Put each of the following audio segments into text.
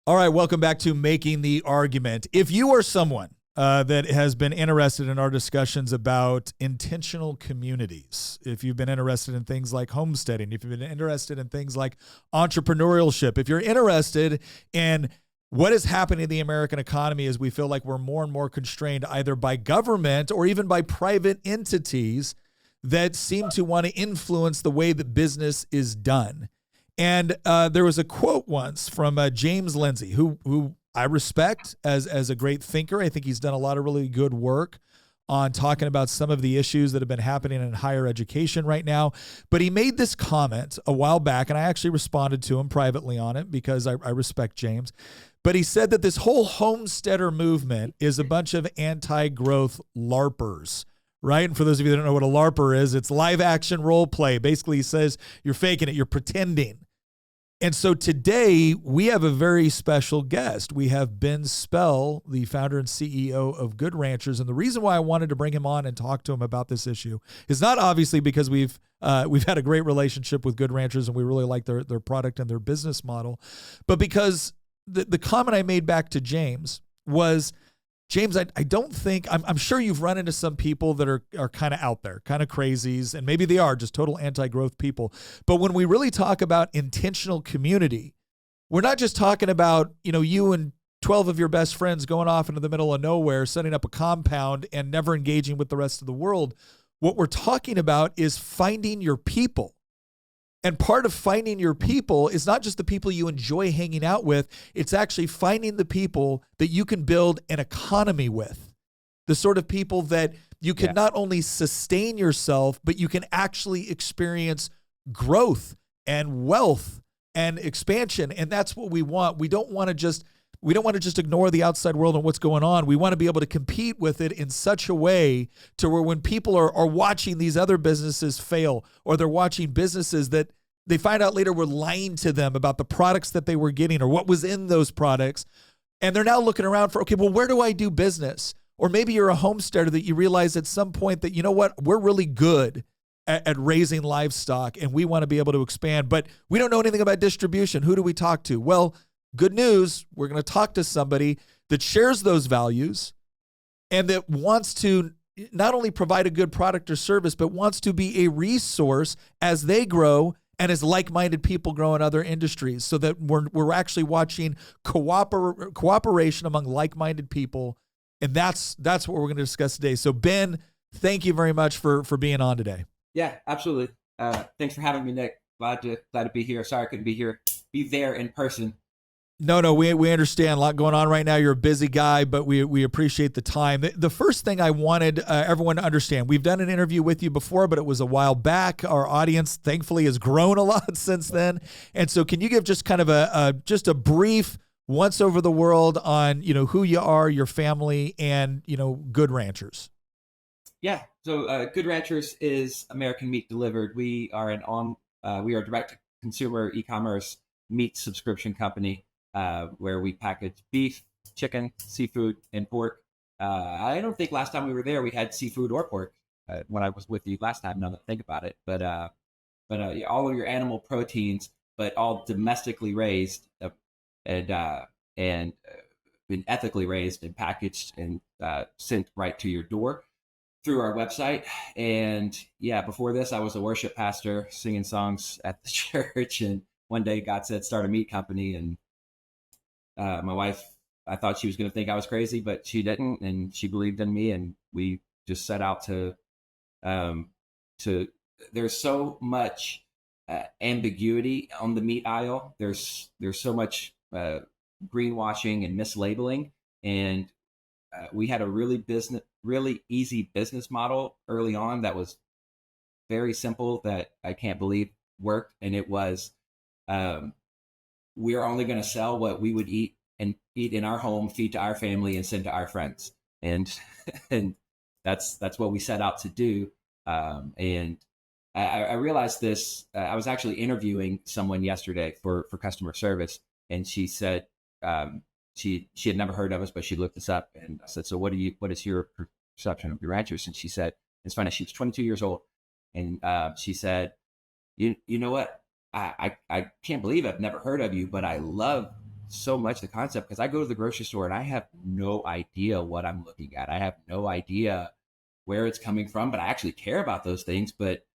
All right, welcome back to Making the Argument. If you are someone that has been interested in our discussions about intentional communities, if you've been interested in things like homesteading, if you've been interested in things like entrepreneurship, if you're interested in what is happening in the American economy as we feel like we're more and more constrained either by government or even by private entities that seem to want to influence the way that business is done. And there was a quote once from James Lindsay, who I respect as a great thinker. I think he's done a lot of really good work on talking about some of the issues that have been happening in higher education right now. But he made this comment a while back, and I actually responded to him privately on it because I respect James. But he said that this whole homesteader movement is a bunch of anti-growth LARPers. Right? And for those of you that don't know what a LARPer is, it's live action role play. Basically, he says you're faking it, you're pretending. And so today we have a very special guest. We have Ben Spell, the founder and CEO of Good Ranchers. And the reason why I wanted to bring him on and talk to him about this issue is not obviously because we've had a great relationship with Good Ranchers and we really like their product and their business model, but because the comment I made back to James was, James, I don't think, I'm sure you've run into some people that are kind of out there, kind of crazies, and maybe they are just total anti-growth people. But when we really talk about intentional community, we're not just talking about, you and 12 of your best friends going off into the middle of nowhere, setting up a compound and never engaging with the rest of the world. What we're talking about is finding your people. And part of finding your people is not just the people you enjoy hanging out with. It's actually finding the people that you can build an economy with. The sort of people that you can not only sustain yourself, but you can actually experience growth and wealth and expansion. And that's what we want. We don't want to just ignore the outside world and what's going on. We want to be able to compete with it in such a way to where when people are watching these other businesses fail, or they're watching businesses that they find out later were lying to them about the products that they were getting or what was in those products, and they're now looking around for, okay, well, where do I do business? Or maybe you're a homesteader that you realize at some point that, you know what, we're really good at raising livestock and we want to be able to expand, but we don't know anything about distribution. Who do we talk to? Well, good news, we're going to talk to somebody that shares those values and that wants to not only provide a good product or service, but wants to be a resource as they grow and as like-minded people grow in other industries, so that we're actually watching cooperation among like-minded people. And that's what we're going to discuss today. So Ben, thank you very much for being on today. Yeah, absolutely. Thanks for having me, Nick. Glad to be here. Sorry I couldn't be there in person. No, we understand a lot going on right now. You're a busy guy, but we appreciate the time. The first thing I wanted everyone to understand, we've done an interview with you before, but it was a while back. Our audience, thankfully, has grown a lot since then. And so can you give just kind of a brief once over the world on, who you are, your family, and, Good Ranchers? Yeah. So Good Ranchers is American Meat Delivered. We are we are direct consumer e-commerce meat subscription company. Where we package beef, chicken, seafood, and pork. I don't think last time we were there we had seafood or pork when I was with you last time. Now that I think about it, but all of your animal proteins, but all domestically raised and been ethically raised and packaged and sent right to your door through our website. And before this, I was a worship pastor singing songs at the church, and one day God said, "Start a meat company," and my wife, I thought she was going to think I was crazy, but she didn't, and she believed in me, and we just set out to. There's so much ambiguity on the meat aisle. There's so much greenwashing and mislabeling, and we had a really easy business model early on that was very simple that I can't believe worked, and it was. We are only going to sell what we would eat in our home, feed to our family, and send to our friends. And that's what we set out to do. And I realized this. I was actually interviewing someone yesterday for customer service, and she said she had never heard of us, but she looked us up. And I said, "So what is your perception of Good Ranchers?" And she said, it's funny, she was 22 years old, and she said, "You know what? I can't believe I've never heard of you, but I love so much the concept, because I go to the grocery store and I have no idea what I'm looking at. I have no idea where it's coming from, but I actually care about those things. But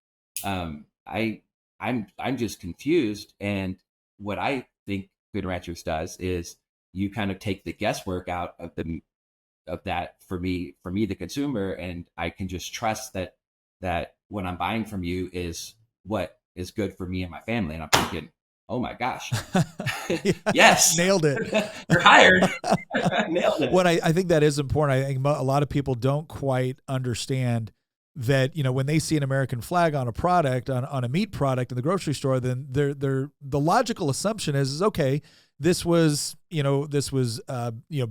I'm just confused. And what I think Good Ranchers does is you kind of take the guesswork out of that for me, the consumer, and I can just trust that what I'm buying from you is what is good for me and my family. And I'm thinking, oh my gosh, yes, nailed it. You're hired. Nailed it. What I think that is important. I think a lot of people don't quite understand that, you know, when they see an American flag on a product, on a meat product in the grocery store, then the logical assumption is okay, this was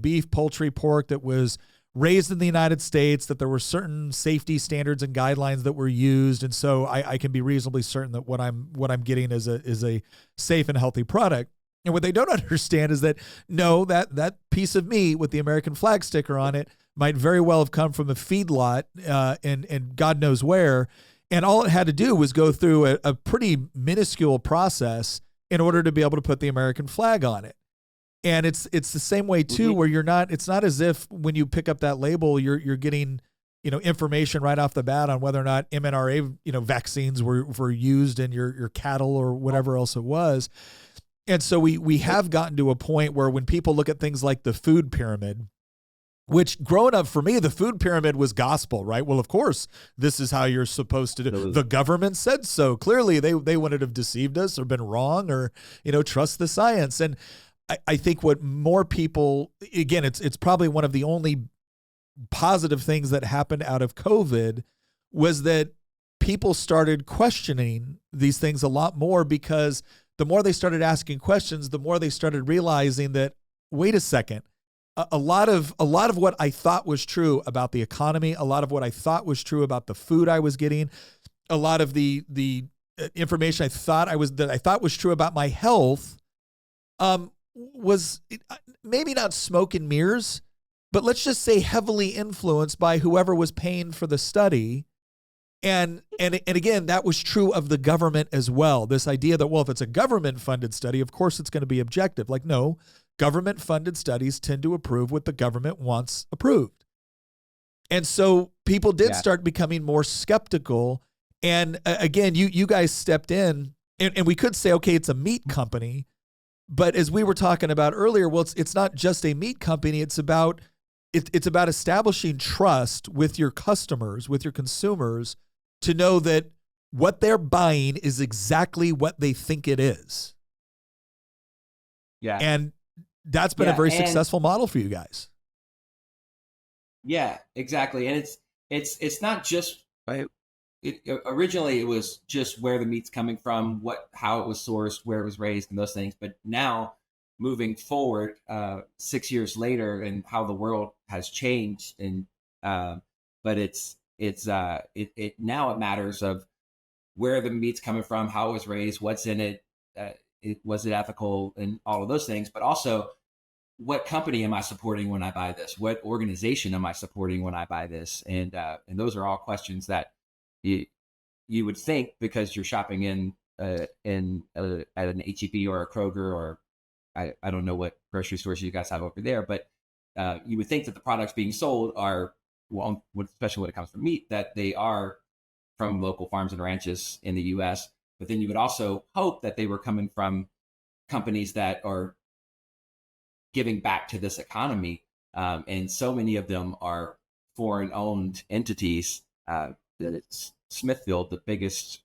beef, poultry, pork that was raised in the United States, that there were certain safety standards and guidelines that were used, and so I can be reasonably certain that what I'm getting is a safe and healthy product. And what they don't understand is that no, that piece of meat with the American flag sticker on it might very well have come from a feedlot and God knows where, and all it had to do was go through a pretty minuscule process in order to be able to put the American flag on it. And it's the same way too, where it's not as if when you pick up that label, you're getting, you know, information right off the bat on whether or not mRNA, you know, vaccines were used in your cattle or whatever else it was. And so we have gotten to a point where when people look at things like the food pyramid, which growing up for me, the food pyramid was gospel, right? Well, of course, this is how you're supposed to do. The government said so. Clearly, they wouldn't have deceived us or been wrong or, you know, trust the science. And I think what more people, again, it's probably one of the only positive things that happened out of COVID was that people started questioning these things a lot more, because the more they started asking questions, the more they started realizing that, wait a second, a lot of what I thought was true about the economy, a lot of what I thought was true about the food I was getting, a lot of the information I thought was true about my health, was maybe not smoke and mirrors, but let's just say heavily influenced by whoever was paying for the study. And again, that was true of the government as well. This idea that, well, if it's a government funded study, of course it's going to be objective. Like, no, government funded studies tend to approve what the government wants approved. And so people did start becoming more skeptical. And again, you guys stepped in, and we could say, okay, it's a meat company. But as we were talking about earlier, well, it's not just a meat company. It's about establishing trust with your customers, with your consumers, to know that what they're buying is exactly what they think it is. Yeah. And that's been a very successful model for you guys. Yeah, exactly. And it's not just right. Originally, it was just where the meat's coming from, how it was sourced, where it was raised, and those things. But now, moving forward, 6 years later, and how the world has changed, and but it now it matters of where the meat's coming from, how it was raised, what's in it, was it ethical, and all of those things. But also, what company am I supporting when I buy this? What organization am I supporting when I buy this? And those are all questions that you would think, because you're shopping at an HEB or a Kroger, or I don't know what grocery stores you guys have over there, but you would think that the products being sold are, well, especially when it comes to meat, that they are from local farms and ranches in the U.S. But then you would also hope that they were coming from companies that are giving back to this economy. And so many of them are foreign-owned entities. That it's Smithfield, the biggest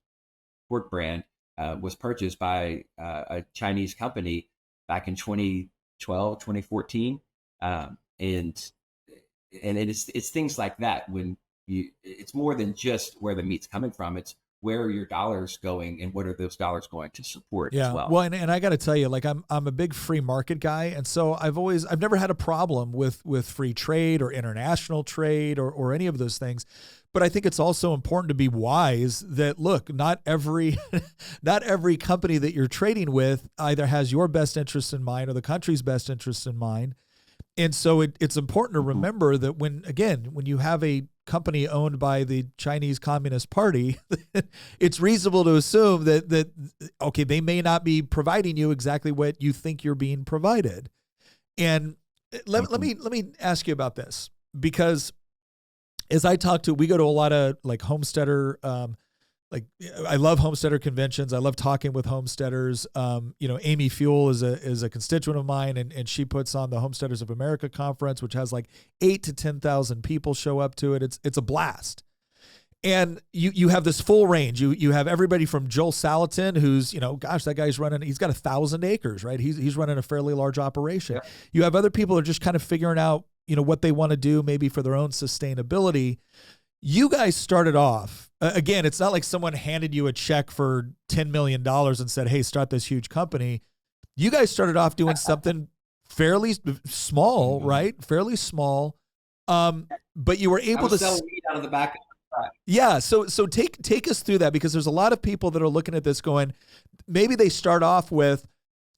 pork brand, was purchased by a Chinese company back in 2012, 2014. And it's things like that. When it's more than just where the meat's coming from. It's where are your dollars going, and what are those dollars going to support as well? Well, and I got to tell you, like, I'm a big free market guy, and so I've never had a problem with free trade or international trade or any of those things. But I think it's also important to be wise that, look, not every company that you're trading with either has your best interests in mind or the country's best interests in mind. And so it's important to Mhm. remember that when you have a company owned by the Chinese Communist Party, it's reasonable to assume that okay, they may not be providing you exactly what you think you're being provided. And Mhm. let me ask you about this, because as we go to a lot of like homesteader, like I love homesteader conventions. I love talking with homesteaders. Amy Fuel is a constituent of mine, and she puts on the Homesteaders of America conference, which has like 8 to 10,000 people show up to it. It's a blast. And you have this full range. You have everybody from Joel Salatin, who's, gosh, that guy's he's got 1,000 acres, right? He's running a fairly large operation. Yeah. You have other people who are just kind of figuring out, what they want to do, maybe for their own sustainability. You guys started off, again, it's not like someone handed you a check for $10 million and said, hey, start this huge company. You guys started off doing something fairly small, Mhm. right? Fairly small. But you were I able was to, selling weed out of the back of the truck. yeah. So take us through that, because there's a lot of people that are looking at this going, maybe they start off with,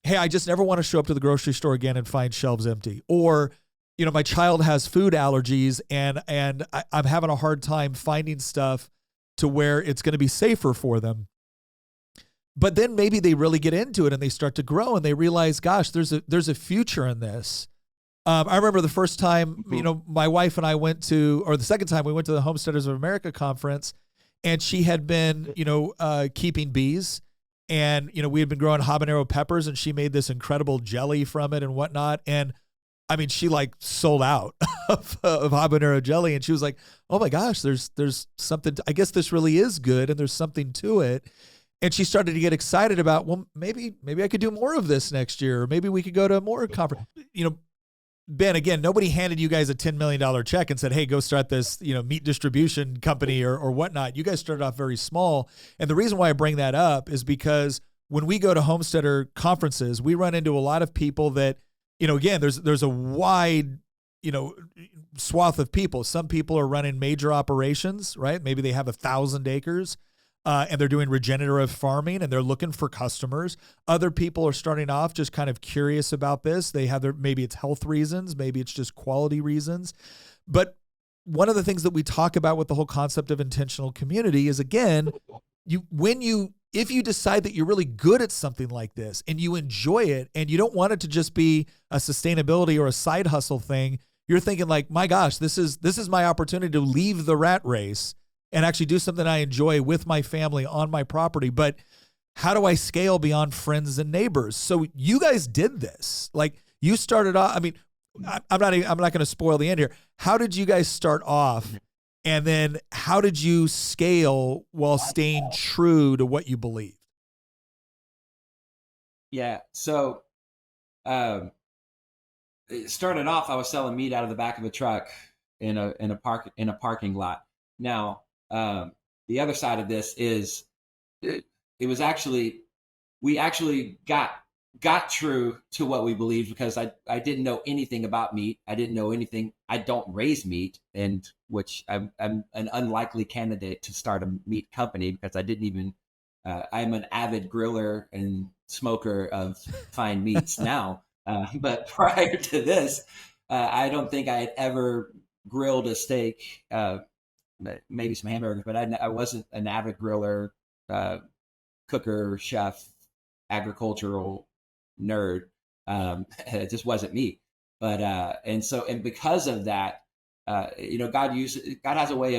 hey, I just never want to show up to the grocery store again and find shelves empty. Or, my child has food allergies and I'm having a hard time finding stuff to where it's going to be safer for them. But then maybe they really get into it and they start to grow and they realize, gosh, there's a future in this. I remember the first time, Mhm. my wife and I or the second time we went to the Homesteaders of America conference, and she had been, keeping bees, and, we had been growing habanero peppers, and she made this incredible jelly from it and whatnot. And I mean, she like sold out of habanero jelly, and she was like, "Oh my gosh, there's something. I guess this really is good, and there's something to it." And she started to get excited about, well, maybe I could do more of this next year, or maybe we could go to more conference. Ben, again, nobody handed you guys a $10 million check and said, hey, go start this, meat distribution company or whatnot. You guys started off very small. And the reason why I bring that up is because when we go to homesteader conferences, we run into a lot of people that, again, there's a wide, swath of people. Some people are running major operations, right? Maybe they have 1,000 acres. And they're doing regenerative farming and they're looking for customers. Other people are starting off just kind of curious about this. They have maybe it's health reasons, maybe it's just quality reasons. But one of the things that we talk about with the whole concept of intentional community is, again, if you decide that you're really good at something like this and you enjoy it and you don't want it to just be a sustainability or a side hustle thing, you're thinking like, my gosh, this is my opportunity to leave the rat race and actually do something I enjoy with my family on my property. But how do I scale beyond friends and neighbors? So you guys did this. Like, you started off, I mean, I'm not going to spoil the end here. How did you guys start off? And then how did you scale while staying true to what you believed? Yeah. So it started off, I was selling meat out of the back of a truck in a parking lot. Now, the other side of this is it was actually we actually got true to what we believed, because I didn't know anything about meat. I didn't know anything. I don't raise meat, and which I'm an unlikely candidate to start a meat company, because I didn't even I'm an avid griller and smoker of fine meats now. But prior to this, I don't think I had ever grilled a steak, maybe some hamburgers, but I wasn't an avid griller, uh, cooker, chef, agricultural nerd. It just wasn't me. But and because of that, God has a way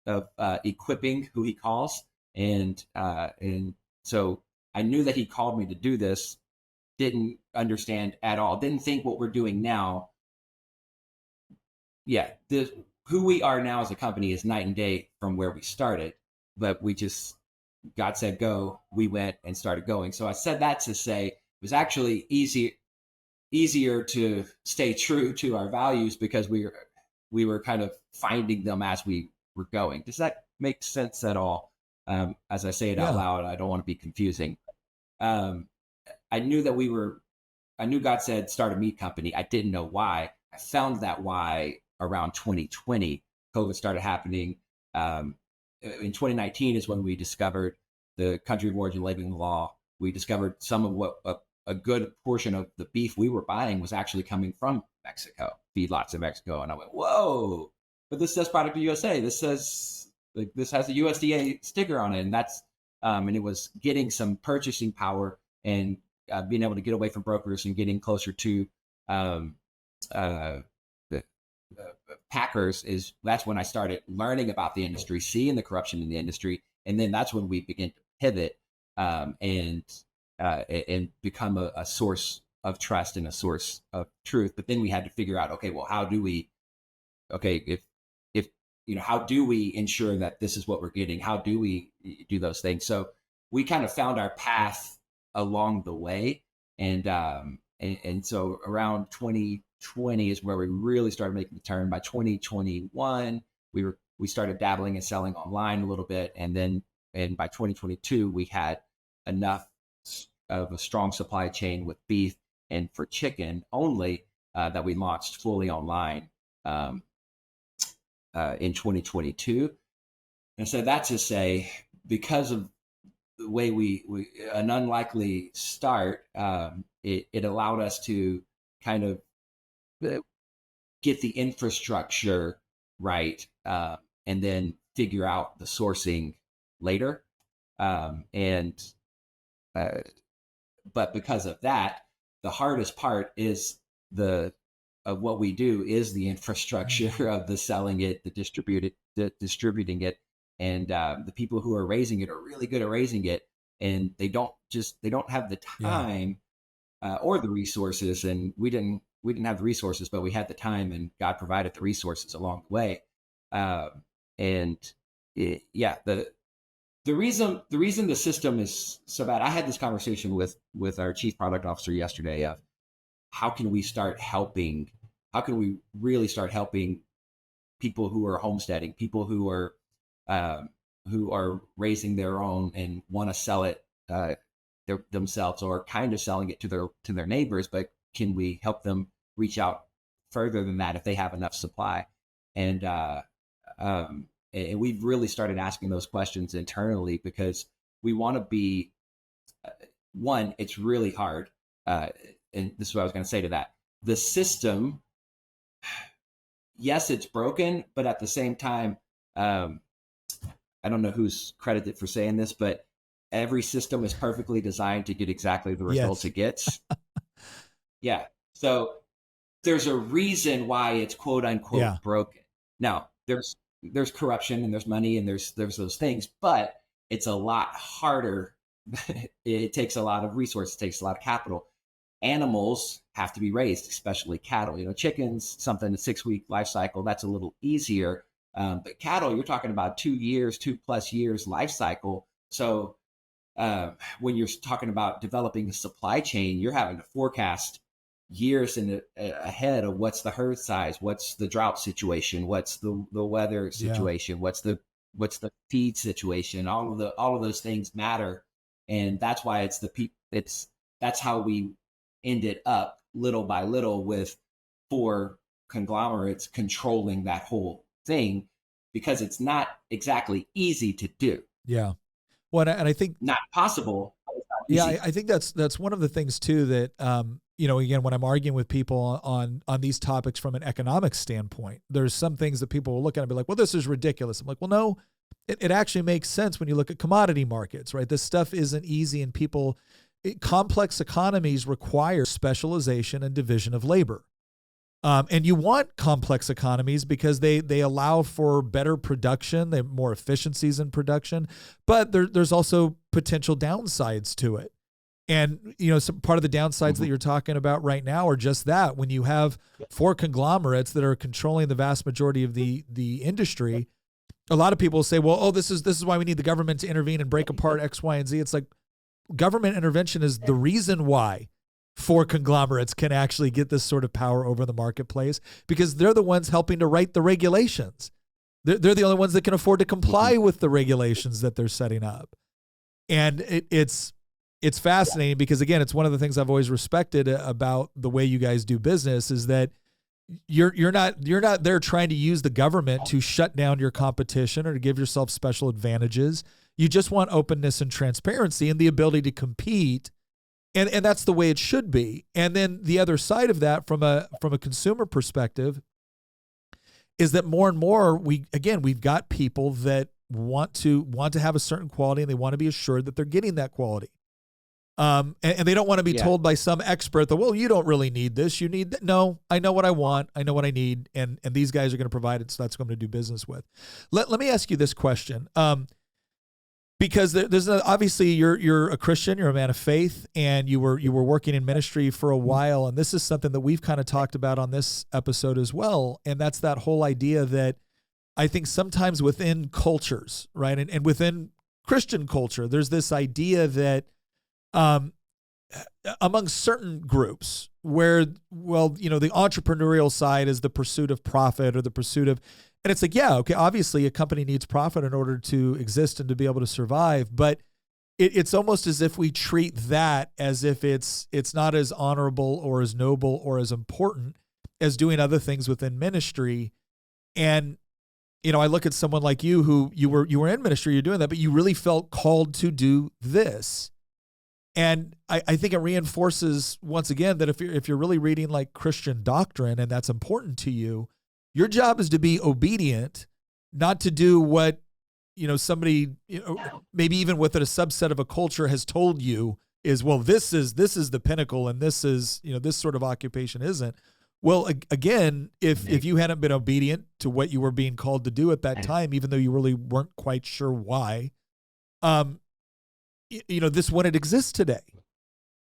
of equipping who He calls, and so I knew that He called me to do this. Didn't understand at all. Didn't think what we're doing now. Yeah, who we are now as a company is night and day from where we started. But we just God said go, we went and started going. So I said that to say it was actually easier to stay true to our values, because we were kind of finding them as we were going. Does that make sense at all? As I say it out Yeah. loud, I don't want to be confusing. Um, I knew that I knew God said start a meat company. I didn't know why. I found that why around 2020. COVID started happening. In 2019 is when we discovered the country of origin labeling law. We discovered some of what a good portion of the beef we were buying was actually coming from Mexico, feedlots in Mexico. And I went, whoa, but this says product of USA. This says, like, this has a USDA sticker on it. And that's, and it was getting some purchasing power and being able to get away from brokers and getting closer to the packers. That's when I started learning about the industry, seeing the corruption in the industry. And then that's when we began to pivot and become a source of trust and a source of truth. But then we had to figure out, okay, well, how do we how do we ensure that this is what we're getting? How do we do those things? So we kind of found our path along the way. And so around 2020 is where we really started making the turn. By 2021, we started dabbling and selling online a little bit. And by 2022, we had enough of a strong supply chain with beef and for chicken only that we launched fully online in 2022. And so that's to say, because of the way we an unlikely start, it allowed us to kind of get the infrastructure right, and then figure out the sourcing later. But because of that, the hardest part is of what we do is the infrastructure of the selling it, the distributing it, and the people who are raising it are really good at raising it, and they don't have the time or the resources. And we didn't have the resources, but we had the time, and God provided the resources along the way. The reason the system is so bad. I had this conversation with our chief product officer yesterday of how can we really start helping people who are homesteading, people who are raising their own and want to sell it themselves, or kind of selling it to their neighbors, but can we help them reach out further than that if they have enough supply? And we've really started asking those questions internally, because we want to be one. It's really hard, and this is what I was going to say to that. The system, yes, it's broken, but at the same time, I don't know who's credited for saying this, but every system is perfectly designed to get exactly the results it gets. Yeah. So there's a reason why it's quote unquote broken. Now, there's corruption and there's money and there's those things, but it's a lot harder. It takes a lot of resources, it takes a lot of capital. Animals have to be raised, especially cattle. Chickens, something a 6-week life cycle, that's a little easier. But cattle, you're talking about 2+ years life cycle. So when you're talking about developing a supply chain, you're having to forecast years ahead of what's the herd size, what's the drought situation, what's the weather situation, what's the feed situation. All of those things matter, and that's why that's how we ended up little by little with 4 conglomerates controlling that whole thing, because it's not exactly easy to do. Yeah. Well, and I think not possible. Yeah, I think that's one of the things too that again, when I'm arguing with people on these topics from an economic standpoint, there's some things that people will look at and be like, well, this is ridiculous. I'm like, well, no, it actually makes sense when you look at commodity markets, right? This stuff isn't easy, and complex economies require specialization and division of labor. And you want complex economies because they allow for better production, they have more efficiencies in production, but there's also potential downsides to it. And, some part of the downsides that you're talking about right now are just that. When you have 4 conglomerates that are controlling the vast majority of the industry, a lot of people say, well, this is why we need the government to intervene and break apart X, Y, and Z. It's like government intervention is the reason why 4 conglomerates can actually get this sort of power over the marketplace, because they're the ones helping to write the regulations. They're the only ones that can afford to comply with the regulations that they're setting up. And it's fascinating because, again, it's one of the things I've always respected about the way you guys do business is that you're not there trying to use the government to shut down your competition or to give yourself special advantages. You just want openness and transparency and the ability to compete And that's the way it should be. And then the other side of that, from a consumer perspective, is that more and more we've got people that want to have a certain quality, and they want to be assured that they're getting that quality. And they don't want to be told by some expert that, well, you don't really need this. You need that. No, I know what I want. I know what I need. And these guys are going to provide it. So that's what I'm going to do business with. Let me ask you this question. Because there's obviously you're a Christian, you're a man of faith, and you were working in ministry for a while. And this is something that we've kind of talked about on this episode as well. And that's that whole idea that I think sometimes within cultures, right, and within Christian culture, there's this idea that among certain groups where, well, you know, the entrepreneurial side is the pursuit of profit or the pursuit of, and it's like, yeah, okay, obviously a company needs profit in order to exist and to be able to survive, but it's almost as if we treat that as if it's not as honorable or as noble or as important as doing other things within ministry. And, you know, I look at someone like you who you were in ministry, you're doing that, but you really felt called to do this. And I think it reinforces once again that if you're really reading like Christian doctrine and that's important to you, your job is to be obedient, not to do what, you know, somebody, you know, maybe even within a subset of a culture has told you is, well, this is the pinnacle and this is, you know, this sort of occupation isn't. Well, again, if you hadn't been obedient to what you were being called to do at that time, even though you really weren't quite sure why, you know, this wouldn't exist today.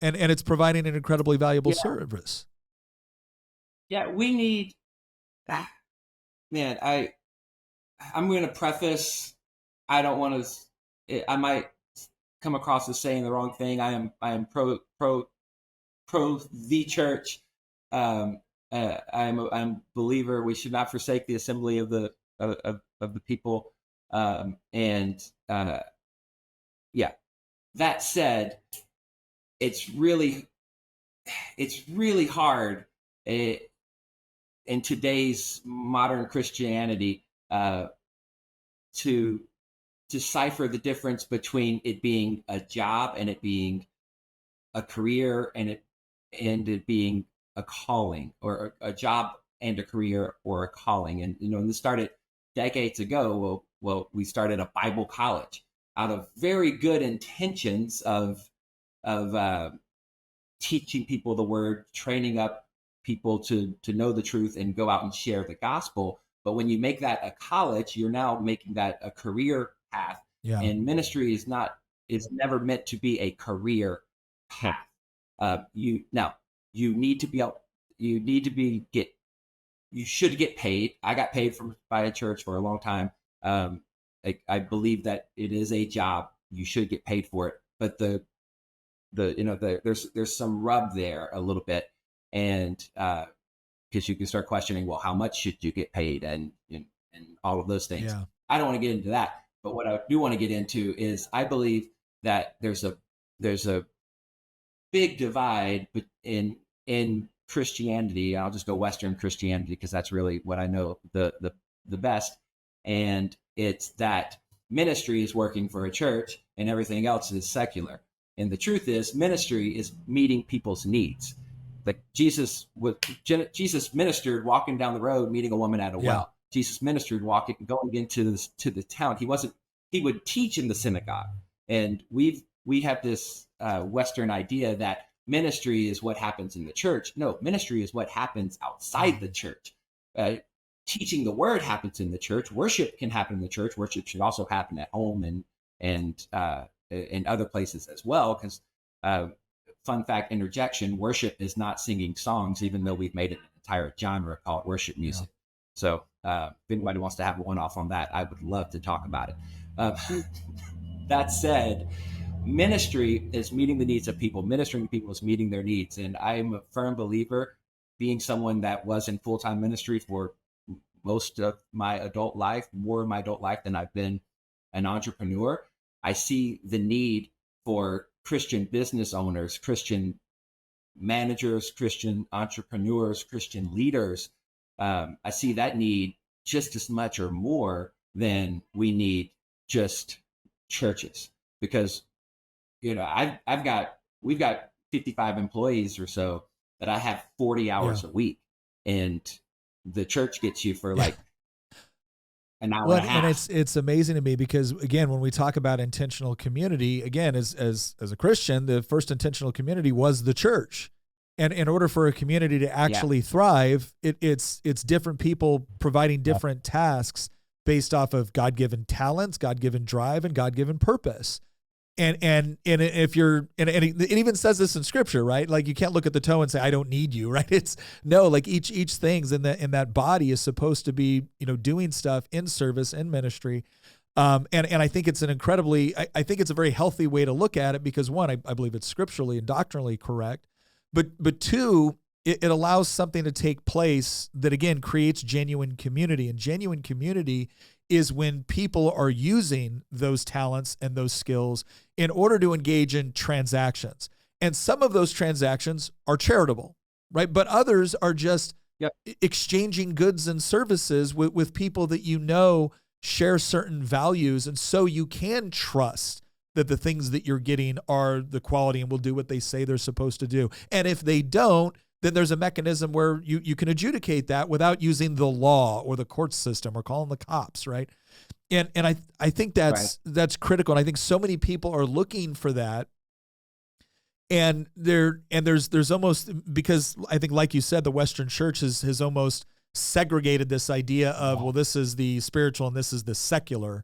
And it's providing an incredibly valuable service. Yeah, we need, man, I'm going to preface, I don't want to, I might come across as saying the wrong thing. I am pro the church. I'm a believer. We should not forsake the assembly of the people. That said, it's really hard in today's modern Christianity to decipher the difference between it being a job and it being a career and it being a calling, or a job and a career or a calling. And, you know, and this started decades ago. Well, we started a Bible college out of very good intentions of teaching people the word, training up people to know the truth and go out and share the gospel. But when you make that a college, you're now making that a career path. Yeah. And ministry is never meant to be a career path. You should get paid. I got paid by a church for a long time. I believe that it is a job. You should get paid for it. But there's some rub there a little bit, and because you can start questioning, well, how much should you get paid, and all of those things. Yeah. I don't want to get into that, but what I do want to get into is I believe that there's a big divide in Christianity. I'll just go Western Christianity because that's really what I know the best, and it's that ministry is working for a church and everything else is secular. And the truth is, ministry is meeting people's needs. Like Jesus ministered walking down the road, meeting a woman at a well. Jesus ministered going into the town. He would teach in the synagogue. And we have this Western idea that ministry is what happens in the church. No, ministry is what happens outside the church. Teaching the word happens in the church. Worship can happen in the church. Worship should also happen at home and in other places as well. Because fun fact, interjection: worship is not singing songs, even though we've made an entire genre called worship music. Yeah. So if anybody wants to have a one-off on that, I would love to talk about it. That said, ministry is meeting the needs of people. Ministering to people is meeting their needs. And I'm a firm believer, being someone that was in full-time ministry for most of my adult life, more of my adult life than I've been an entrepreneur. I see the need for Christian business owners, Christian managers, Christian entrepreneurs, Christian leaders. I see that need just as much or more than we need just churches, because, you know, we've got 55 employees or so that I have 40 Yeah. hours a week, and the church gets you for Yeah. like an hour Well, and a and half. it's amazing to me because again, when we talk about intentional community, again, as a Christian, the first intentional community was the church. And in order for a community to Yeah, actually thrive, it's different people providing Yeah. different tasks based off of God-given talents, God-given drive, and God-given purpose. And if you're and it even says this in scripture, right? Like you can't look at the toe and say I don't need you, right? It's no, like each thing's in that body is supposed to be, doing stuff in service, in ministry. And I think it's an incredibly I think it's a very healthy way to look at it because one, I believe it's scripturally and doctrinally correct, but two, it allows something to take place that again creates genuine community. And genuine community is when people are using those talents and those skills in order to engage in transactions. And some of those transactions are charitable, right? But others are just Yep. exchanging goods and services with people that share certain values. And so you can trust that the things that you're getting are the quality and will do what they say they're supposed to do. And if they don't, then there's a mechanism where you can adjudicate that without using the law or the court system or calling the cops, right? And I think that's critical. And I think so many people are looking for that. And there's almost, because I think like you said, the Western church has almost segregated this idea of, well, this is the spiritual and this is the secular.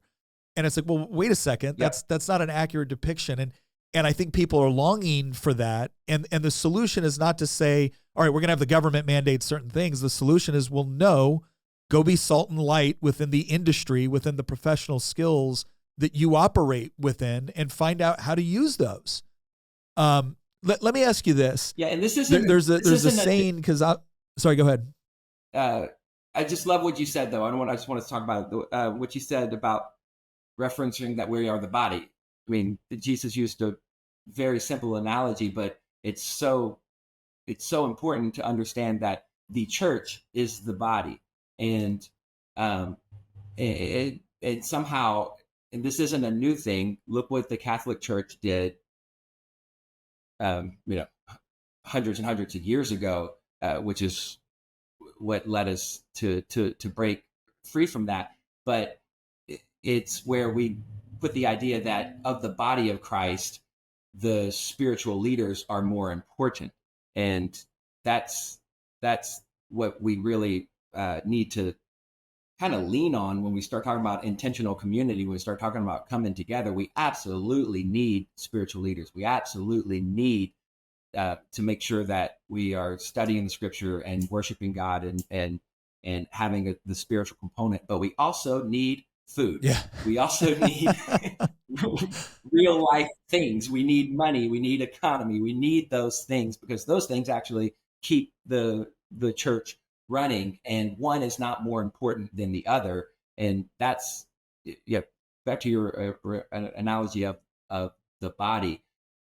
And it's like, well, wait a second, Yep. that's not an accurate depiction. And I think people are longing for that. And the solution is not to say, all right, we're going to have the government mandate certain things. The solution is, well, no, go be salt and light within the industry, within the professional skills that you operate within, and find out how to use those. Let me ask you this. Yeah, and this isn't. There's a this isn't saying because sorry, go ahead. I just love what you said, though. I just want to talk about what you said about referencing that we are the body. I mean, Jesus used a very simple analogy, but it's so important to understand that the church is the body, and it somehow, and this isn't a new thing. Look what the Catholic Church did, hundreds and hundreds of years ago, which is what led us to break free from that. But it's where we put the idea that of the body of Christ, the spiritual leaders are more important, and that's what we really need to kind of lean on when we start talking about intentional community. When we start talking about coming together, we absolutely need spiritual leaders. We absolutely need to make sure that we are studying the scripture and worshiping God and having the spiritual component. But we also need food. Yeah. We also need real life things. We need money. We need economy. We need those things because those things actually keep the church running, and one is not more important than the other. And that's, back to your analogy of the body.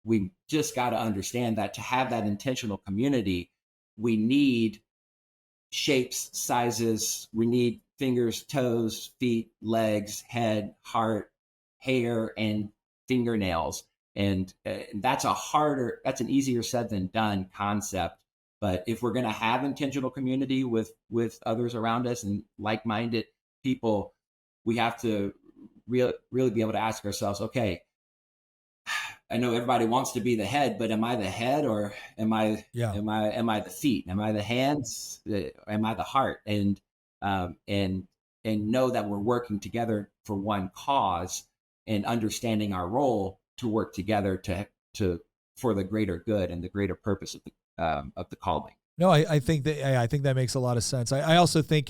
We just got to understand that to have that intentional community, we need shapes, sizes, we need fingers, toes, feet, legs, head, heart, hair, and fingernails. And that's an easier said than done concept. But if we're going to have intentional community with others around us and like-minded people, we have to really be able to ask ourselves, okay, I know everybody wants to be the head, but am I the head, or am I the feet? Am I the hands? Am I the heart? And know that we're working together for one cause, and understanding our role to work together for the greater good and the greater purpose of the calling. No, I think that makes a lot of sense. I also think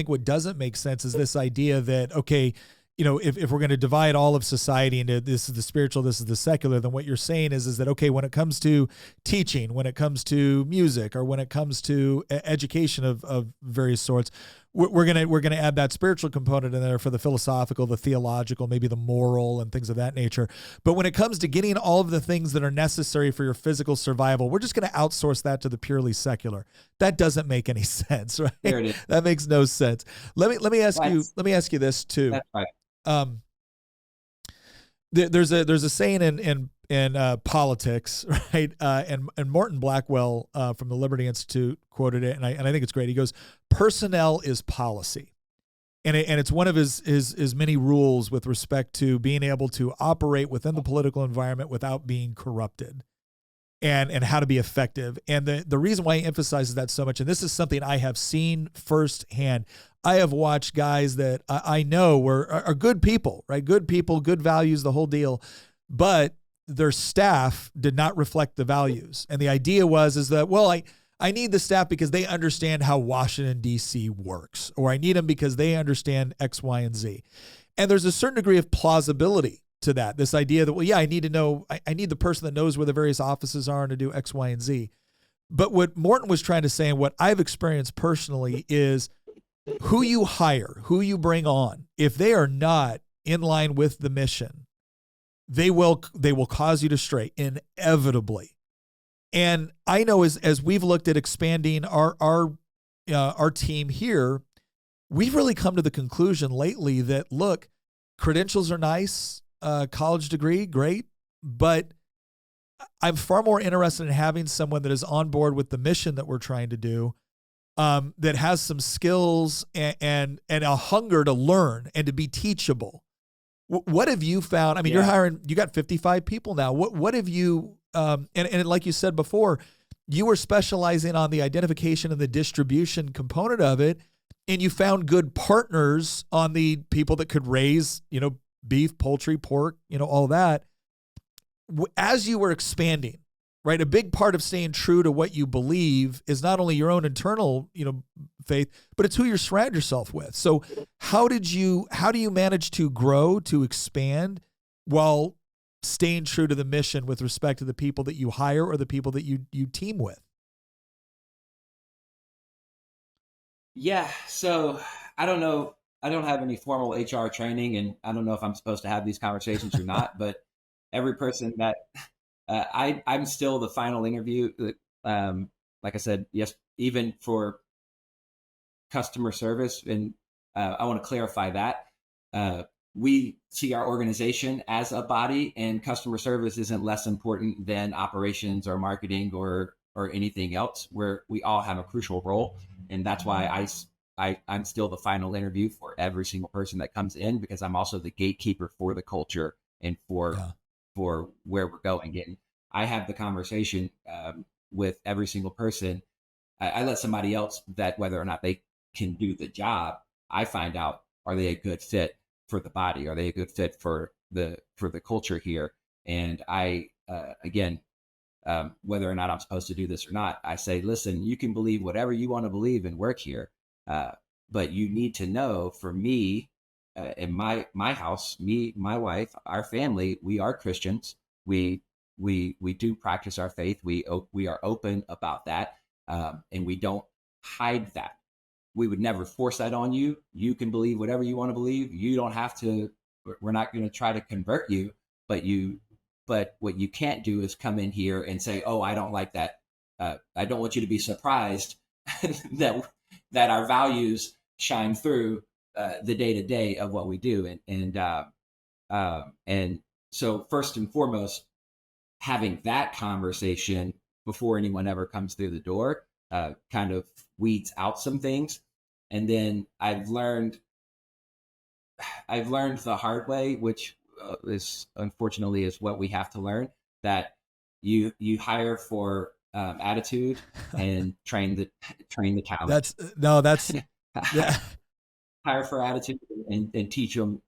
what doesn't make sense is this idea that, okay, if we're going to divide all of society into this is the spiritual, this is the secular, then what you're saying is that, okay, when it comes to teaching, when it comes to music, or when it comes to education of various sorts, we're going to add that spiritual component in there for the philosophical, the theological, maybe the moral and things of that nature. But when it comes to getting all of the things that are necessary for your physical survival, we're just going to outsource that to the purely secular. That doesn't make any sense, right? There it is. That makes no sense. Let me ask you this too. That's right. There's a saying in politics, right? And Morton Blackwell from the Liberty Institute quoted it, and I think it's great. He goes, "Personnel is policy." And it's one of his many rules with respect to being able to operate within the political environment without being corrupted, and how to be effective. And the reason why he emphasizes that so much, and this is something I have seen firsthand. I have watched guys that I know are good people, right? Good people, good values, the whole deal, but their staff did not reflect the values. And the idea is that, well, I need the staff because they understand how Washington, D.C. works, or I need them because they understand X, Y, and Z. And there's a certain degree of plausibility to that. This idea that, well, yeah, I need to know, I need the person that knows where the various offices are and to do X, Y, and Z. But what Morton was trying to say, and what I've experienced personally, is who you hire, who you bring on, if they are not in line with the mission, they will cause you to stray inevitably. And I know as we've looked at expanding our team here, we've really come to the conclusion lately that, look, credentials are nice, college degree, great, but I'm far more interested in having someone that is on board with the mission that we're trying to do, that has some skills and a hunger to learn and to be teachable. What have you found? I mean, you got 55 people now. What have you, and like you said before, you were specializing on the identification and the distribution component of it, and you found good partners on the people that could raise, beef, poultry, pork, all that. As you were expanding, right? A big part of staying true to what you believe is not only your own internal, faith, but it's who you surround yourself with. So how do you manage to grow, to expand while staying true to the mission with respect to the people that you hire or the people that you team with? Yeah. So I don't know. I don't have any formal HR training, and I don't know if I'm supposed to have these conversations or not, but every person that I'm still the final interview. Like I said, yes, even for customer service, and I want to clarify that we see our organization as a body, and customer service isn't less important than operations or marketing or anything else. Where we all have a crucial role, and that's why I'm still the final interview for every single person that comes in, because I'm also the gatekeeper for the culture and for where we're going. And I have the conversation with every single person. I let somebody else vet whether or not they can do the job. I find out, are they a good fit for the body? Are they a good fit for the culture here? And I, again, whether or not I'm supposed to do this or not, I say, listen, you can believe whatever you want to believe and work here. But you need to know, for me, in my house, me, my wife, our family, we are Christians. We do practice our faith. We are open about that, and we don't hide that. We would never force that on you. You can believe whatever you want to believe. You don't have to. We're not going to try to convert you, but what you can't do is come in here and say, "Oh, I don't like that." I don't want you to be surprised that our values shine through the day to day of what we do, and so first and foremost, having that conversation before anyone ever comes through the door kind of weeds out some things. And then I've learned the hard way, which is unfortunately is what we have to learn, that you hire for attitude and train the talent. That's Hire for attitude and teach them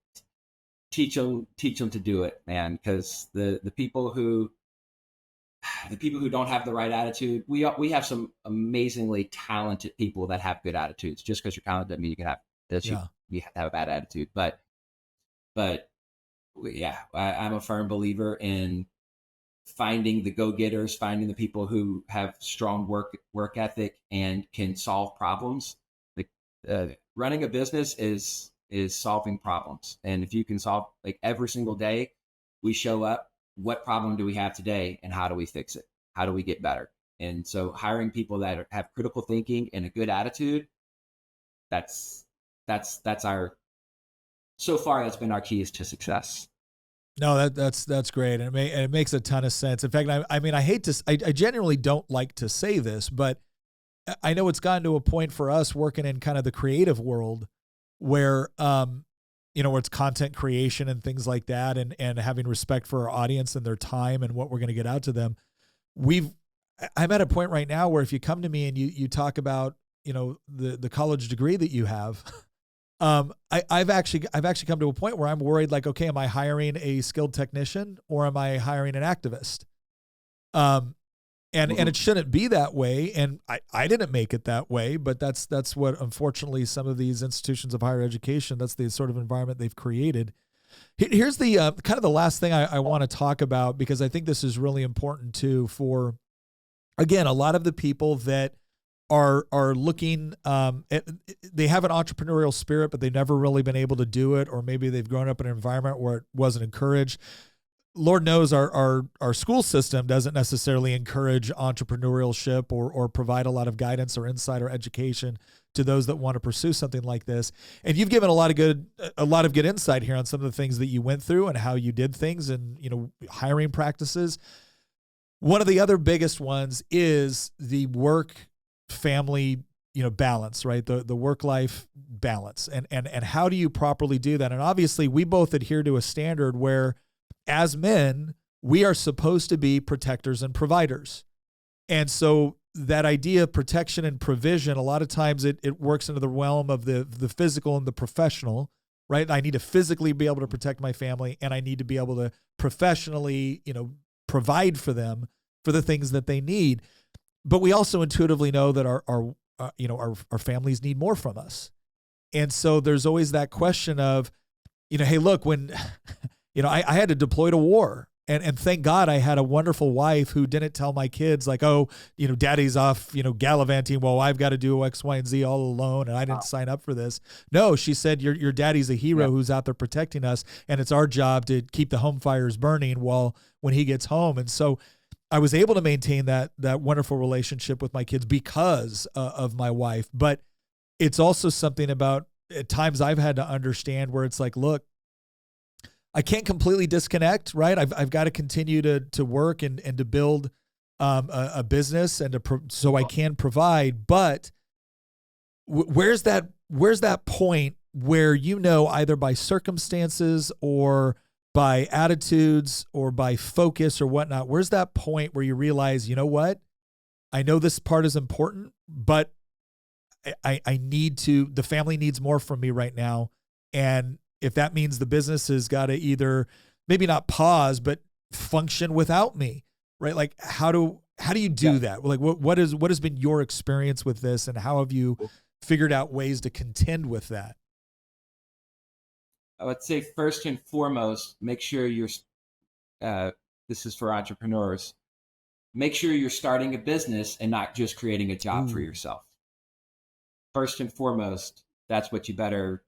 to do it, man. Because the people who don't have the right attitude, we have some amazingly talented people that have good attitudes. Just because you're talented doesn't mean you can have this. You have to have a bad attitude. But yeah, I'm a firm believer in finding the go-getters, finding the people who have strong work ethic and can solve problems. Running a business is solving problems, and if you can solve, like, every single day we show up, what problem do we have today, and how do we fix it? How do we get better? And so hiring people that have critical thinking and a good attitude, that's our, so far, that's been our keys to success. No, that's great, and it makes a ton of sense. In fact, I mean, I hate to, I genuinely don't like to say this, but I know it's gotten to a point for us working in kind of the creative world where, where it's content creation and things like that, and having respect for our audience and their time and what we're going to get out to them. I'm at a point right now where if you come to me and you talk about, the college degree that you have, I've actually come to a point where I'm worried, like, okay, am I hiring a skilled technician or am I hiring an activist? And it shouldn't be that way. And I didn't make it that way, but that's what, unfortunately, some of these institutions of higher education, that's the sort of environment they've created. Here's the kind of the last thing I want to talk about, because I think this is really important too for, again, a lot of the people that are looking, they have an entrepreneurial spirit, but they've never really been able to do it, or maybe they've grown up in an environment where it wasn't encouraged. Lord knows our school system doesn't necessarily encourage entrepreneurship or provide a lot of guidance or insight or education to those that want to pursue something like this. And you've given a lot of good insight here on some of the things that you went through and how you did things, and hiring practices. One of the other biggest ones is the work family balance, right? The work-life balance, and how do you properly do that? And obviously we both adhere to a standard where, as men, we are supposed to be protectors and providers. And so that idea of protection and provision, a lot of times it works into the realm of the physical and the professional, right? I need to physically be able to protect my family, and I need to be able to professionally, provide for them for the things that they need. But we also intuitively know that our families need more from us. And so there's always that question of, hey, look, when I had to deploy to war, and thank God I had a wonderful wife who didn't tell my kids, like, oh, daddy's off, gallivanting while I've got to do X, Y, and Z all alone, and I didn't sign up for this. No, she said, your daddy's a hero who's out there protecting us, and it's our job to keep the home fires burning when he gets home. And so I was able to maintain that wonderful relationship with my kids because of my wife. But it's also something about, at times I've had to understand where it's like, look, I can't completely disconnect, right? I've got to continue to work and to build a business and so I can provide. But where's that point where, either by circumstances or by attitudes or by focus or whatnot, where's that point where you realize, what? I know this part is important, but I need to, the family needs more from me right now. And if that means the business has got to either maybe not pause, but function without me, right? Like, how do you do that? Like, what has been your experience with this, and how have you figured out ways to contend with that? I would say first and foremost, make sure this is for entrepreneurs, make sure you're starting a business and not just creating a job for yourself. First and foremost, that's what you better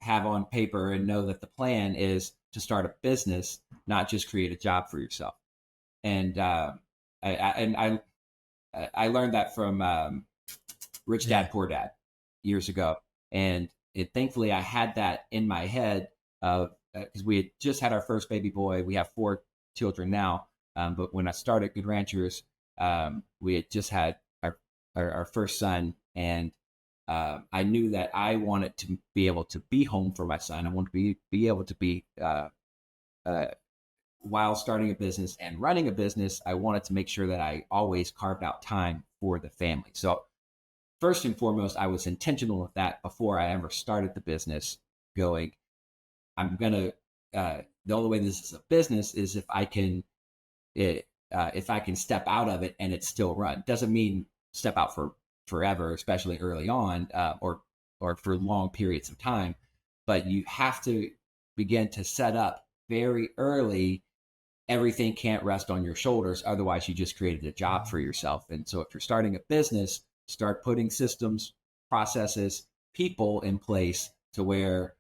have on paper, and know that the plan is to start a business, not just create a job for yourself. And I learned that from Rich Dad Poor Dad years ago, and thankfully I had that in my head because we had just had our first baby boy. We have 4 children now, but when I started Good Ranchers, we had just had our first son, and I knew that I wanted to be able to be home for my son. I wanted to be able to be, while starting a business and running a business, I wanted to make sure that I always carved out time for the family. So first and foremost, I was intentional with that before I ever started the business, going, the only way this is a business is if I can step out of it and it still run. Doesn't mean step out for forever, especially early on, or for long periods of time. But you have to begin to set up very early. Everything can't rest on your shoulders. Otherwise, you just created a job for yourself. And so if you're starting a business, start putting systems, processes, people in place to where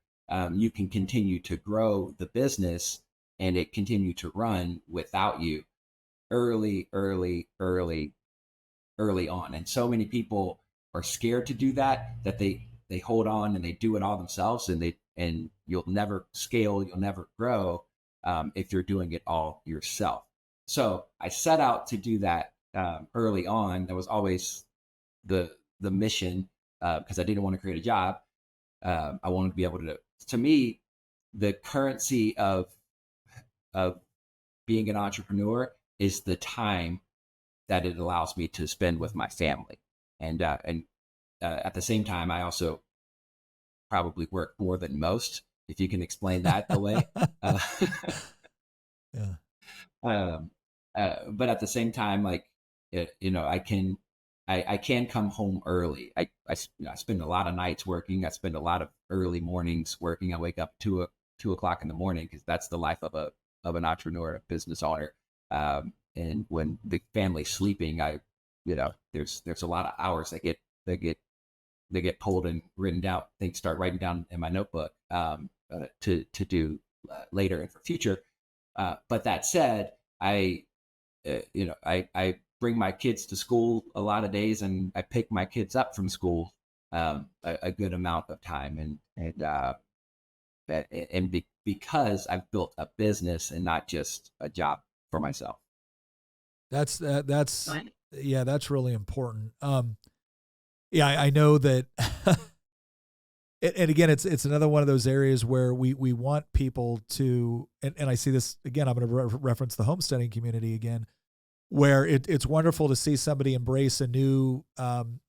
you can continue to grow the business and it continue to run without you early on. And so many people are scared to do that they hold on and they do it all themselves, and you'll never scale, you'll never grow. if you're doing it all yourself. So I set out to do that early on. That was always the mission, because I didn't want to create a job. I wanted to be able to me, the currency of being an entrepreneur is the time that it allows me to spend with my family. And at the same time, I also probably work more than most, if you can explain that away. Yeah. But at the same time, like, I can come home early. I spend a lot of nights working. I spend a lot of early mornings working. I wake up 2 o'clock in the morning, because that's the life of an entrepreneur, a business owner. And when the family's sleeping, there's a lot of hours that get pulled and written down. Things start writing down in my notebook to do later and for future. But that said, I bring my kids to school a lot of days, and I pick my kids up from school a good amount of time, because I've built a business and not just a job for myself. That's really important. Yeah, I know that. And again, it's another one of those areas where we want people to, and I see this again, I'm going to reference the homesteading community again, where it's wonderful to see somebody embrace a new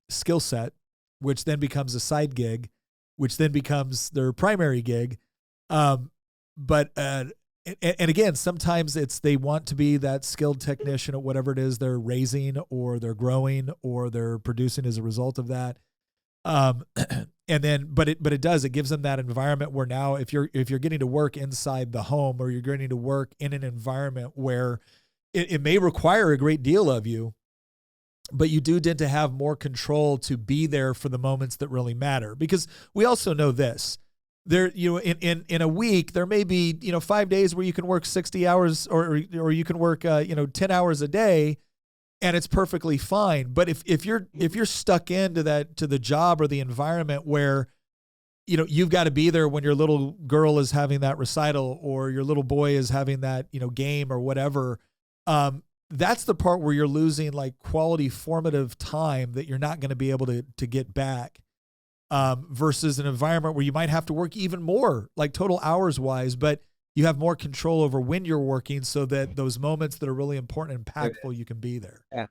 skill set, which then becomes a side gig, which then becomes their primary gig. But again, sometimes they want to be that skilled technician at whatever it is they're raising or they're growing or they're producing as a result of that. And then, but it gives them that environment where now if you're getting to work inside the home, or you're getting to work in an environment where it may require a great deal of you, but you do tend to have more control to be there for the moments that really matter. Because we also know this, there, in a week, there may be, 5 days where you can work 60 hours or you can work, 10 hours a day, and it's perfectly fine. But if you're stuck into the job or the environment where, you've got to be there when your little girl is having that recital or your little boy is having that, game or whatever, that's the part where you're losing like quality formative time that you're not going to be able to get back, versus an environment where you might have to work even more, like total hours wise, but you have more control over when you're working, so that those moments that are really important and impactful, you can be there. Yeah.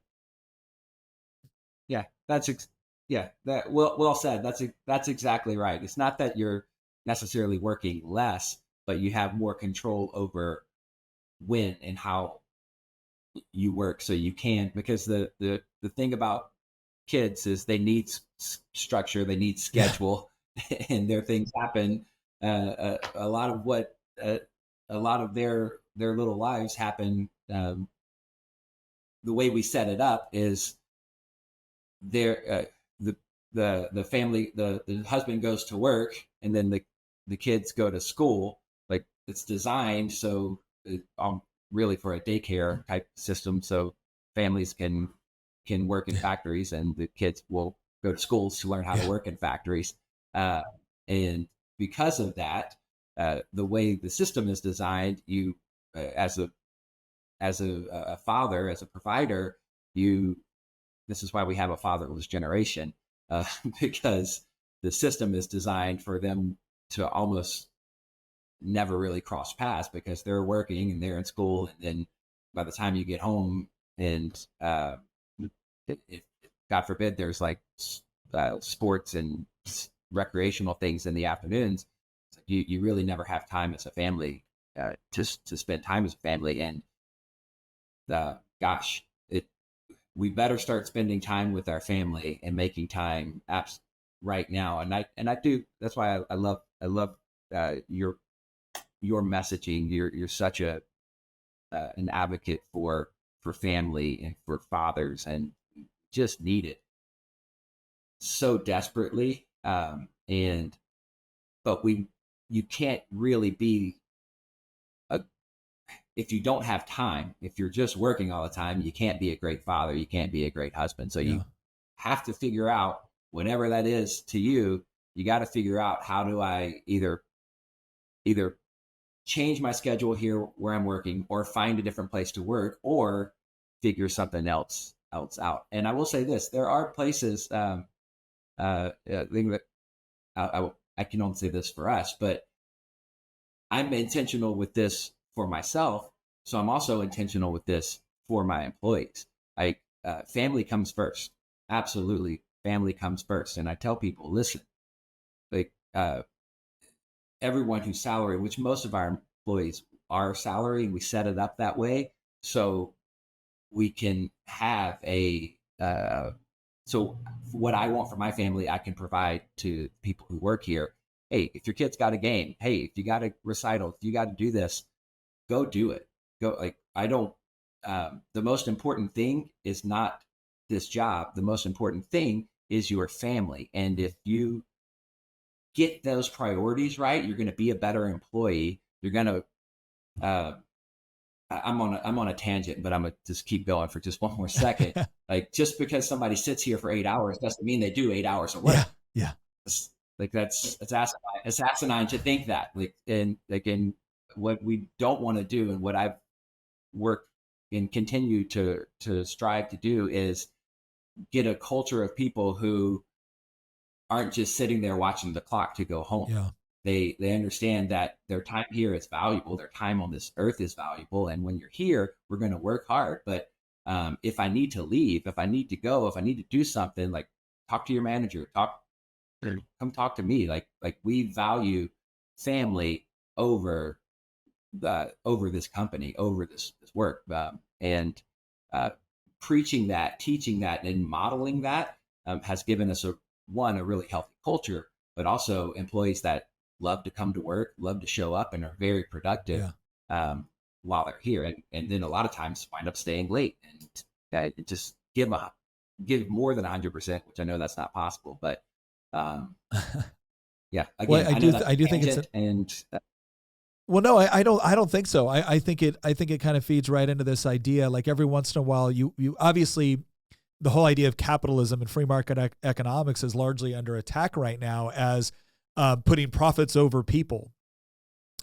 Yeah. That well said. That's exactly right. It's not that you're necessarily working less, but you have more control over when and how you work, so you can, because the thing about kids is they need structure, they need schedule, and their things happen. A lot of their little lives happen. The way we set it up is the family, the husband goes to work, and then the kids go to school. Like, it's designed so really for a daycare type system, so families can work in factories, and the kids will go to schools to learn how to work in factories. And because of that, the way the system is designed, you as a father, as a provider, this is why we have a fatherless generation, because the system is designed for them to almost never really cross paths, because they're working and they're in school, and then by the time you get home, and if God forbid there's like sports and recreational things in the afternoons, you really never have time as a family to spend time as a family. And we better start spending time with our family and making time apps right now. And I do. That's why I love your messaging. You're such an advocate for family and for fathers, and just need it so desperately. But you can't really be if you don't have time, if you're just working all the time, you can't be a great father. You can't be a great husband. So you have to figure out, whatever that is to you, you got to figure out, how do I either change my schedule here where I'm working, or find a different place to work, or figure something else out. And I will say this: there are places. I can only say this for us, but I'm intentional with this for myself, so I'm also intentional with this for my employees. Like, family comes first. Absolutely, family comes first. And I tell people, listen, like, everyone who's salary, which most of our employees are salary, and we set it up that way so we can have so what I want for my family, I can provide to people who work here. Hey, if your kid's got a game, hey, if you got a recital, if you got to do this, go do it. Go. Like, I don't, the most important thing is not this job. The most important thing is your family. And if you get those priorities right, you're going to be a better employee. You're going to, I'm on a tangent, but I'm gonna just keep going for just one more second. Like, just because somebody sits here for 8 hours doesn't mean they do 8 hours of work. Yeah. That's asinine to think that. And what we don't want to do, and what I've worked and continue to strive to do, is get a culture of people who aren't just sitting there watching the clock to go home. Yeah. They understand that their time here is valuable. Their time on this earth is valuable. And when you're here, we're going to work hard. But if I need to leave, if I need to go, if I need to do something, like, talk to your manager, come talk to me. Like we value family over this company, over this work. And preaching that, teaching that, and modeling that has given us a really healthy culture, but also employees that love to come to work, love to show up, and are very productive while they're here. And then a lot of times wind up staying late, and just give more than 100%, which I know that's not possible, but yeah. Again, well, I do think it's well, no, I don't think so. I think it kind of feeds right into this idea. Like, every once in a while, you obviously, the whole idea of capitalism and free market economics is largely under attack right now as putting profits over people.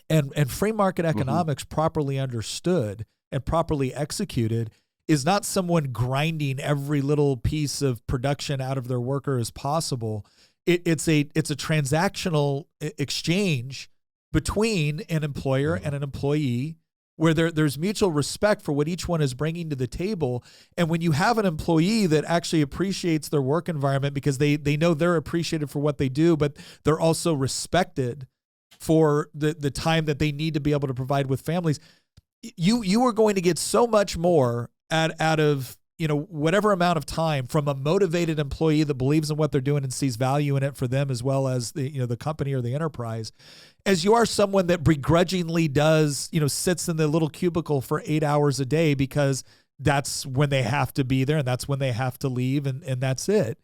And free market economics, properly understood and properly executed, is not someone grinding every little piece of production out of their worker as possible. It's a transactional exchange between an employer and an employee, where there's mutual respect for what each one is bringing to the table. And when you have an employee that actually appreciates their work environment because they know they're appreciated for what they do, but they're also respected for the time that they need to be able to provide with families, you are going to get so much more out of, whatever amount of time from a motivated employee that believes in what they're doing and sees value in it for them as well as the company or the enterprise, as you are someone that begrudgingly does, sits in the little cubicle for 8 hours a day because that's when they have to be there and that's when they have to leave, and that's it.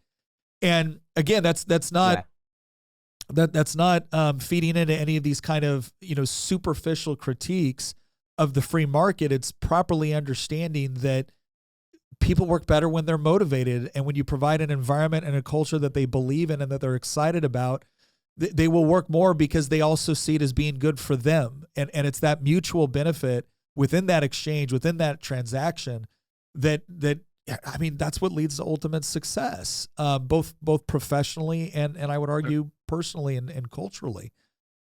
And again, that's not feeding into any of these kind of, superficial critiques of the free market. It's properly understanding that people work better when they're motivated, and when you provide an environment and a culture that they believe in and that they're excited about, they will work more because they also see it as being good for them. And it's that mutual benefit within that exchange, within that transaction, that's what leads to ultimate success, both professionally and I would argue personally and culturally.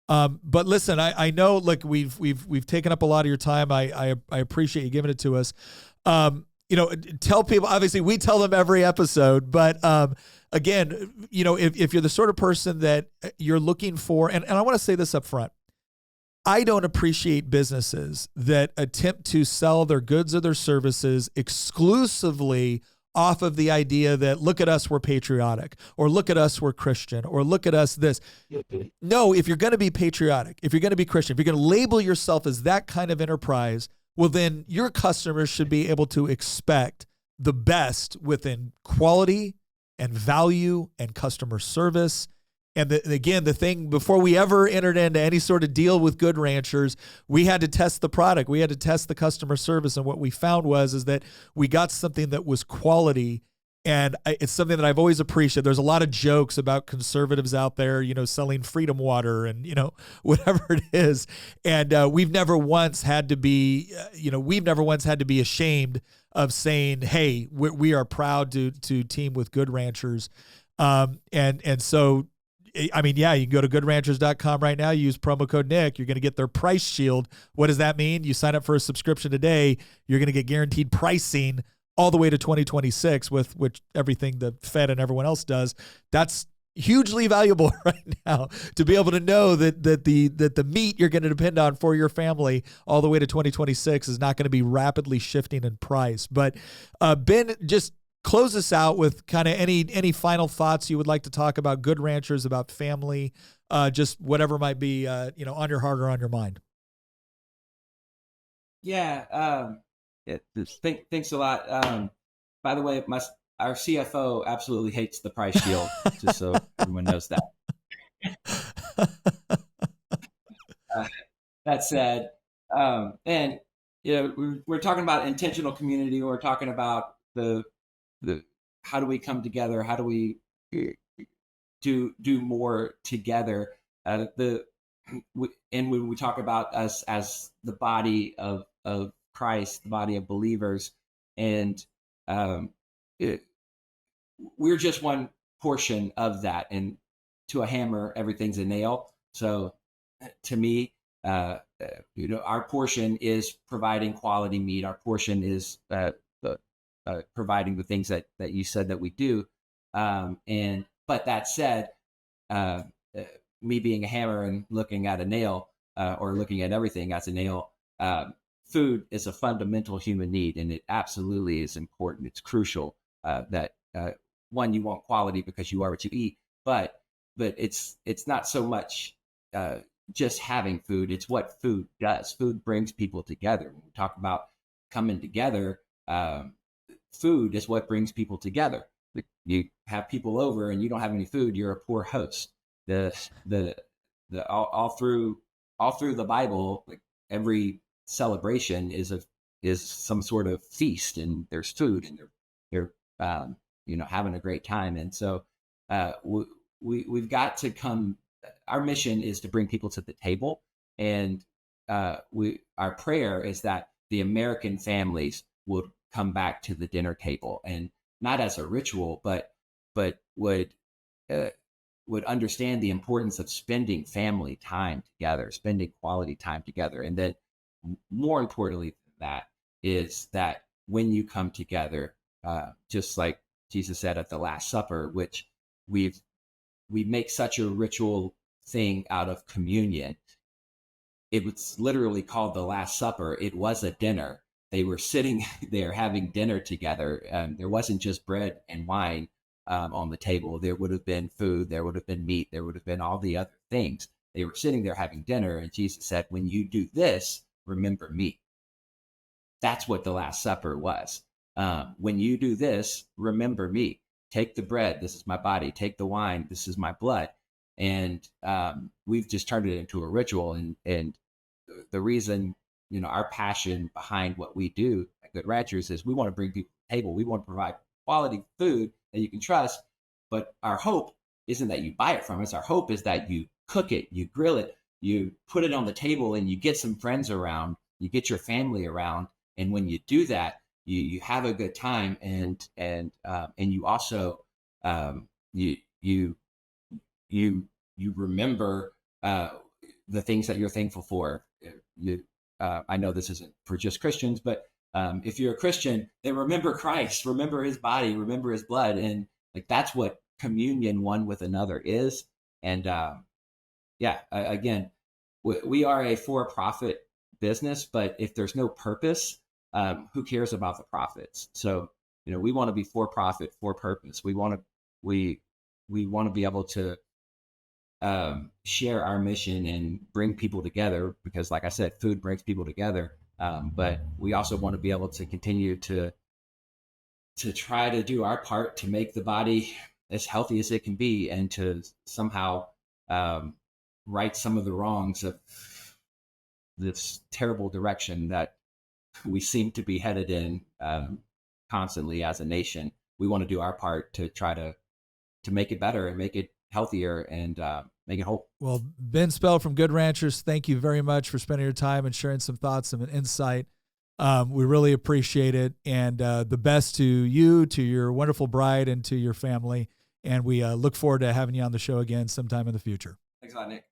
But listen, I know, look, we've taken up a lot of your time. I appreciate you giving it to us. Tell people, obviously we tell them every episode, but again, if you're the sort of person that you're looking for, and I want to say this up front, I don't appreciate businesses that attempt to sell their goods or their services exclusively off of the idea that, look at us, we're patriotic, or look at us, we're Christian, or look at us, this. No, if you're going to be patriotic, if you're going to be Christian, if you're going to label yourself as that kind of enterprise, well, then your customers should be able to expect the best within quality and value and customer service. And again, the thing, before we ever entered into any sort of deal with Good Ranchers, we had to test the product. We had to test the customer service. And what we found is that we got something that was quality And it's something that I've always appreciated. There's a lot of jokes about conservatives out there, selling freedom water and, whatever it is. And we've never once had to be, ashamed of saying, hey, we are proud to team with Good Ranchers. And so, I mean, yeah, you can go to goodranchers.com right now. You use promo code Nick. You're going to get their price shield. What does that mean? You sign up for a subscription today. You're going to get guaranteed pricing all the way to 2026 with which everything the Fed and everyone else does. That's hugely valuable right now to be able to know that the meat you're going to depend on for your family all the way to 2026 is not going to be rapidly shifting in price. But Ben, just close us out with kind of any final thoughts you would like to talk about Good Ranchers, about family, just whatever might be on your heart or on your mind. Yeah. Thanks a lot. By the way, our CFO absolutely hates the price shield, just so everyone knows that. That said, and we're talking about intentional community. We're talking about the how do we come together? How do we do more together? And when we talk about us as the body of Christ, the body of believers, and we're just one portion of that. And to a hammer, everything's a nail. So to me, our portion is providing quality meat. Our portion is providing the things that you said that we do. But that said, me being a hammer and looking at a nail, or looking at everything as a nail, food is a fundamental human need, and it absolutely is important. It's crucial that one, you want quality because you are what you eat, but it's not so much just having food. It's what food does. Food brings people together. When we talk about coming together, food is what brings people together. You have people over and you don't have any food, you're a poor host. All through the Bible, like every celebration is some sort of feast, and there's food, and they're having a great time. And so we've got to come. Our mission is to bring people to the table, and our prayer is that the American families would come back to the dinner table, and not as a ritual, but would understand the importance of spending family time together, spending quality time together. And then more importantly than that is that when you come together, just like Jesus said at the Last Supper, which we make such a ritual thing out of communion. It was literally called the Last Supper. It was a dinner. They were sitting there having dinner together. There wasn't just bread and wine on the table. There would have been food. There would have been meat. There would have been all the other things. They were sitting there having dinner, and Jesus said, when you do this, remember me. That's what the Last Supper was. When you do this, remember me. Take the bread. This is my body. Take the wine. This is my blood. And we've just turned it into a ritual. And the reason, our passion behind what we do at Good Ranchers is we want to bring people to the table. We want to provide quality food that you can trust. But our hope isn't that you buy it from us. Our hope is that you cook it, you grill it, you put it on the table, and you get some friends around, you get your family around. And when you do that, you have a good time, and you also you remember the things that you're thankful for. I know this isn't for just Christians, but if you're a Christian, then remember Christ, remember his body, remember his blood. And like, that's what communion one with another is. And again, we are a for-profit business, but if there's no purpose, who cares about the profits? So, we want to be for-profit, for purpose. We want to be able to share our mission and bring people together, because like I said, food brings people together. But we also want to be able to continue to try to do our part to make the body as healthy as it can be, and to somehow right some of the wrongs of this terrible direction that we seem to be headed in constantly as a nation. we want to do our part to try to make it better and make it healthier and make it whole. Well, Ben Spell from Good Ranchers, thank you very much for spending your time and sharing some thoughts and insight. We really appreciate it. And the best to you, to your wonderful bride, and to your family. And we look forward to having you on the show again sometime in the future. Thanks a lot, Nick.